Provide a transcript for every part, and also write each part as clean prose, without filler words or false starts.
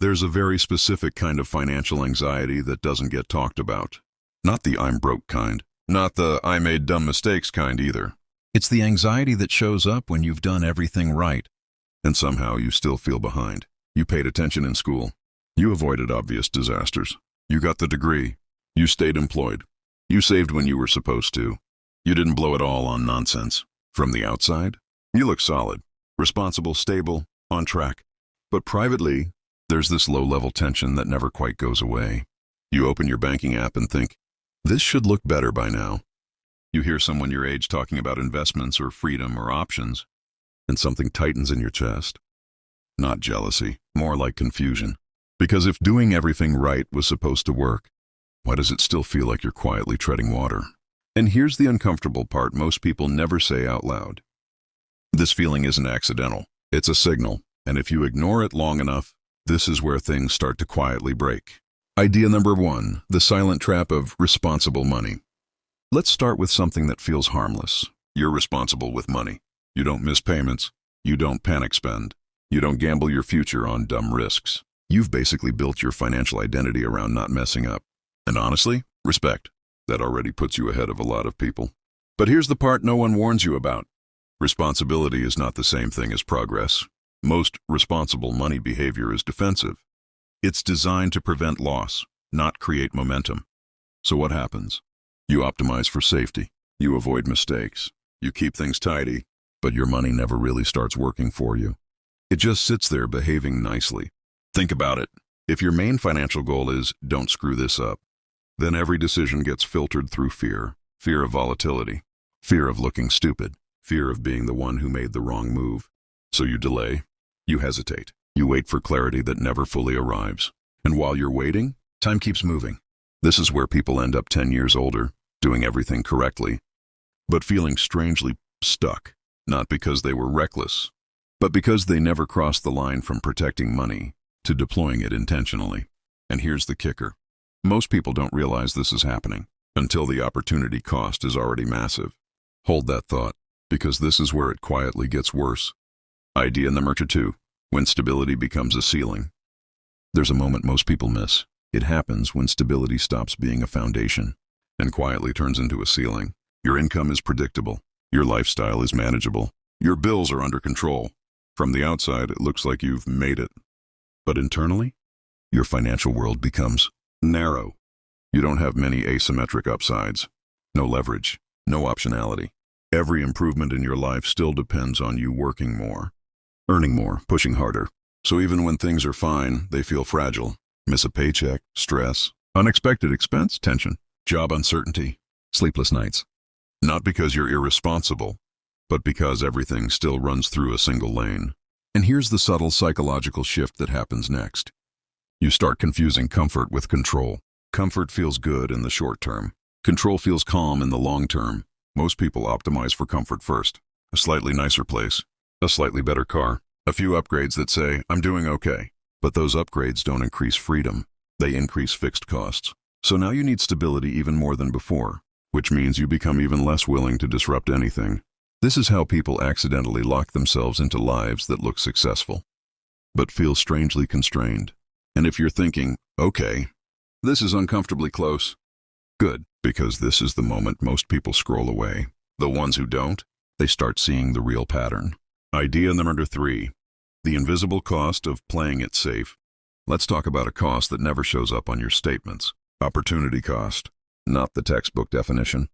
There's a very specific kind of financial anxiety that doesn't get talked about. Not the I'm broke kind. Not the I made dumb mistakes kind either. It's the anxiety that shows up when you've done everything right, and somehow you still feel behind. You paid attention in school. You avoided obvious disasters. You got the degree. You stayed employed. You saved when you were supposed to. You didn't blow it all on nonsense. From the outside, you look solid, responsible, stable, on track. But privately, there's this low-level tension that never quite goes away. You open your banking app and think, this should look better by now. You hear someone your age talking about investments or freedom or options, and something tightens in your chest. Not jealousy, more like confusion. Because if doing everything right was supposed to work, why does it still feel like you're quietly treading water? And here's the uncomfortable part most people never say out loud. This feeling isn't accidental. It's a signal, and if you ignore it long enough, this is where things start to quietly break. Idea number 1, the silent trap of responsible money. Let's start with something that feels harmless. You're responsible with money. You don't miss payments. You don't panic spend. You don't gamble your future on dumb risks. You've basically built your financial identity around not messing up. And honestly, respect. That already puts you ahead of a lot of people. But here's the part no one warns you about. Responsibility is not the same thing as progress. Most responsible money behavior is defensive. It's designed to prevent loss, not create momentum. So what happens? You optimize for safety. You avoid mistakes. You keep things tidy, but your money never really starts working for you. It just sits there behaving nicely. Think about it. If your main financial goal is, don't screw this up, then every decision gets filtered through fear. Fear of volatility. Fear of looking stupid. Fear of being the one who made the wrong move. So you delay. You hesitate. You wait for clarity that never fully arrives. And while you're waiting, time keeps moving. This is where people end up 10 years older, doing everything correctly, but feeling strangely stuck, not because they were reckless, but because they never crossed the line from protecting money to deploying it intentionally. And here's the kicker. Most people don't realize this is happening until the opportunity cost is already massive. Hold that thought, because this is where it quietly gets worse. Idea number 2, when stability becomes a ceiling. There's a moment most people miss. It happens when stability stops being a foundation and quietly turns into a ceiling. Your income is predictable. Your lifestyle is manageable. Your bills are under control. From the outside, it looks like you've made it. But internally, your financial world becomes narrow. You don't have many asymmetric upsides. No leverage. No optionality. Every improvement in your life still depends on you working more, earning more, pushing harder. So even when things are fine, they feel fragile. Miss a paycheck, stress, unexpected expense, tension, job uncertainty, sleepless nights. Not because you're irresponsible, but because everything still runs through a single lane. And here's the subtle psychological shift that happens next. You start confusing comfort with control. Comfort feels good in the short term. Control feels calm in the long term. Most people optimize for comfort first. A slightly nicer place, a slightly better car, a few upgrades that say, I'm doing okay. But those upgrades don't increase freedom. They increase fixed costs. So now you need stability even more than before, which means you become even less willing to disrupt anything. This is how people accidentally lock themselves into lives that look successful, but feel strangely constrained. And if you're thinking, okay, this is uncomfortably close, good, because this is the moment most people scroll away. The ones who don't, they start seeing the real pattern. Idea number 3. The invisible cost of playing it safe. Let's talk about a cost that never shows up on your statements. Opportunity cost. Not the textbook definition.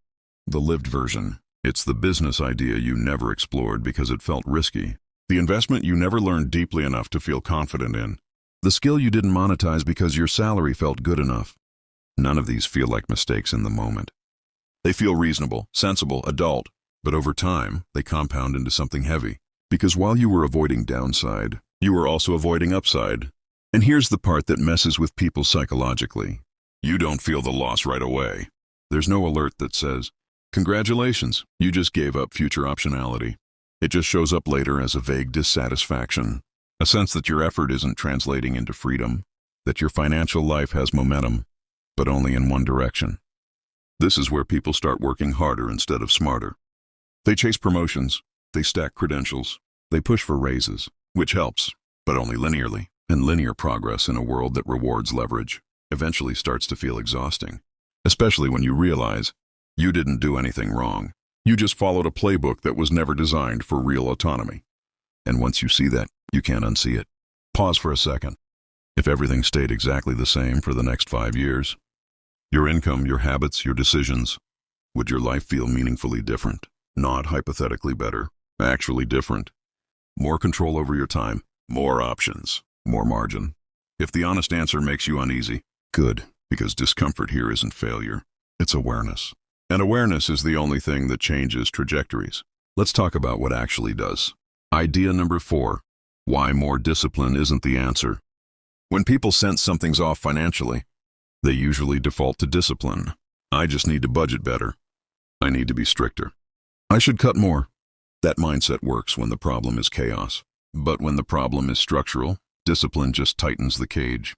The lived version. It's the business idea you never explored because it felt risky. The investment you never learned deeply enough to feel confident in. The skill you didn't monetize because your salary felt good enough. None of these feel like mistakes in the moment. They feel reasonable, sensible, adult, but over time, they compound into something heavy. Because while you were avoiding downside, you were also avoiding upside. And here's the part that messes with people psychologically. You don't feel the loss right away. There's no alert that says, congratulations, you just gave up future optionality. It just shows up later as a vague dissatisfaction, a sense that your effort isn't translating into freedom, that your financial life has momentum, but only in one direction. This is where people start working harder instead of smarter. They chase promotions. They stack credentials. They push for raises, which helps, but only linearly. And linear progress in a world that rewards leverage eventually starts to feel exhausting, especially when you realize you didn't do anything wrong. You just followed a playbook that was never designed for real autonomy. And once you see that, you can't unsee it. Pause for a second. If everything stayed exactly the same for the next 5 years, your income, your habits, your decisions, would your life feel meaningfully different? Not hypothetically better, actually different. More control over your time, more options, more margin. If the honest answer makes you uneasy, good, because discomfort here isn't failure, it's awareness. And awareness is the only thing that changes trajectories. Let's talk about what actually does. Idea number 4, why more discipline isn't the answer. When people sense something's off financially, they usually default to discipline. I just need to budget better. I need to be stricter. I should cut more. That mindset works when the problem is chaos. But when the problem is structural, discipline just tightens the cage.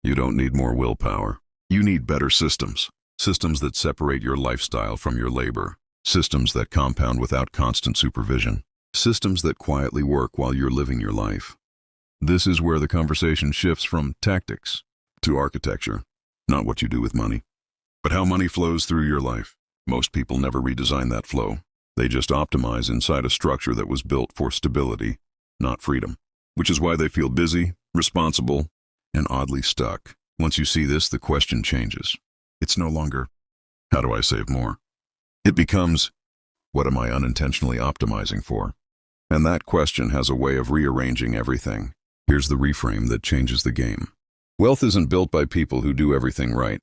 You don't need more willpower. You need better systems. Systems that separate your lifestyle from your labor. Systems that compound without constant supervision. Systems that quietly work while you're living your life. This is where the conversation shifts from tactics to architecture. Not what you do with money, but how money flows through your life. Most people never redesign that flow. They just optimize inside a structure that was built for stability, not freedom. Which is why they feel busy, responsible, and oddly stuck. Once you see this, the question changes. It's no longer, how do I save more? It becomes, what am I unintentionally optimizing for? And that question has a way of rearranging everything. Here's the reframe that changes the game. Wealth isn't built by people who do everything right.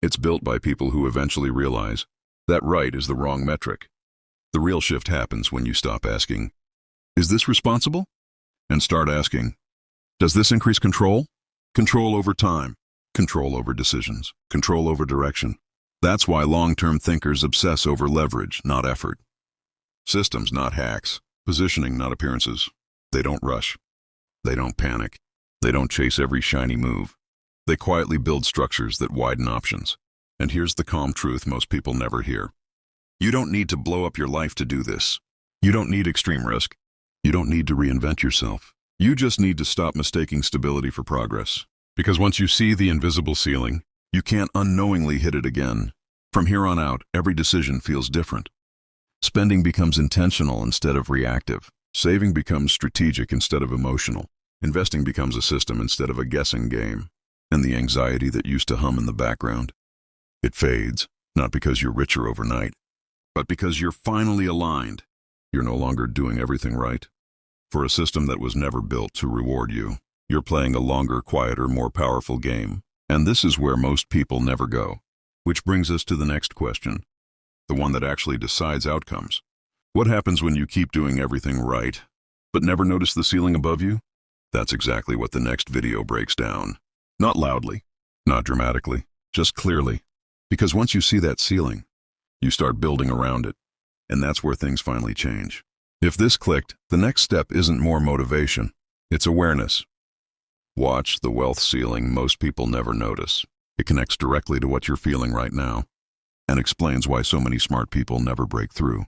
It's built by people who eventually realize that right is the wrong metric. The real shift happens when you stop asking, is this responsible? And start asking, does this increase control? Control over time, control over decisions, control over direction. That's why long-term thinkers obsess over leverage, not effort. Systems, not hacks. Positioning, not appearances. They don't rush. They don't panic. They don't chase every shiny move. They quietly build structures that widen options. And here's the calm truth most people never hear. You don't need to blow up your life to do this. You don't need extreme risk. You don't need to reinvent yourself. You just need to stop mistaking stability for progress. Because once you see the invisible ceiling, you can't unknowingly hit it again. From here on out, every decision feels different. Spending becomes intentional instead of reactive. Saving becomes strategic instead of emotional. Investing becomes a system instead of a guessing game. And the anxiety that used to hum in the background, it fades, not because you're richer overnight, but because you're finally aligned. You're no longer doing everything right. For a system that was never built to reward you, you're playing a longer, quieter, more powerful game. And this is where most people never go. Which brings us to the next question, the one that actually decides outcomes. What happens when you keep doing everything right, but never notice the ceiling above you? That's exactly what the next video breaks down. Not loudly, not dramatically, just clearly. Because once you see that ceiling, you start building around it. And that's where things finally change. If this clicked, the next step isn't more motivation, it's awareness. Watch the wealth ceiling most people never notice. It connects directly to what you're feeling right now and explains why so many smart people never break through.